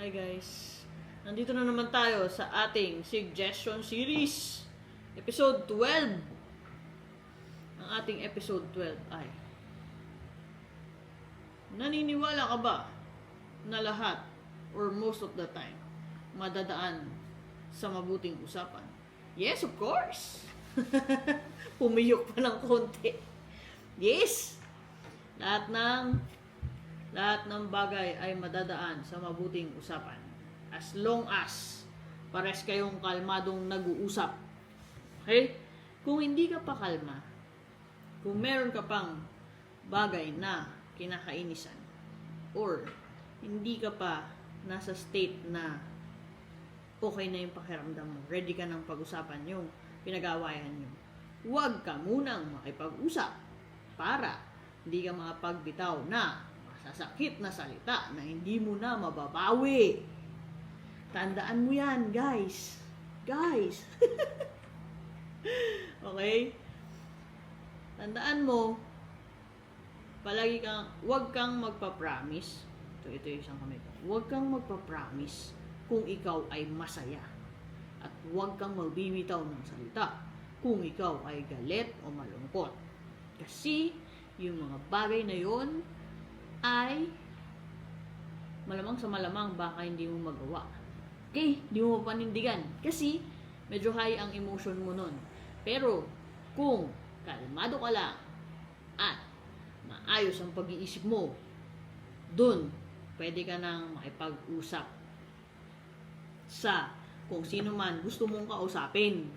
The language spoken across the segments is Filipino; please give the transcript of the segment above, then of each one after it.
Hi guys, nandito na naman tayo sa ating suggestion series, episode 12. Ang ating episode 12 ay, naniniwala ka ba na lahat or most of the time madadaan sa mabuting usapan? Yes, of course. Pumiyok pa ng konti. Yes, lahat ng bagay ay madadaan sa mabuting usapan. As long as pares kayong kalmadong nag-uusap. Okay? Kung hindi ka pa kalma, kung meron ka pang bagay na kinakainisan, or hindi ka pa nasa state na okay na yung pakiramdam mo, ready ka ng pag-usapan yung pinag-aawayan nyo, huwag ka munang makipag-usap para hindi ka makapagbitaw na masasakit na salita na hindi mo na mababawi. Tandaan mo yan, guys. Guys. Okay? Tandaan mo, palagi kang, huwag kang magpa-promise. Ito yung isang kamay ko. Huwag kang magpa-promise kung ikaw ay masaya. At huwag kang magbibitaw ng salita kung ikaw ay galit o malungkot. Kasi, yung mga bagay na yon ay malamang sa malamang baka hindi mo magawa. Okay? Hindi mo panindigan. Kasi, medyo high ang emotion mo nun. Pero, kung kalmado ka lang at maayos ang pag-iisip mo, dun, pwede ka nang makipag-usap sa kung sino man gusto mong kausapin.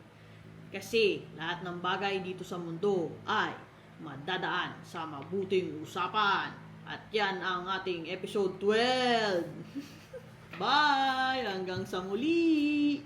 Kasi, lahat ng bagay dito sa mundo ay madadaan sa mabuting usapan. At yan ang ating episode 12. Bye! Hanggang sa muli!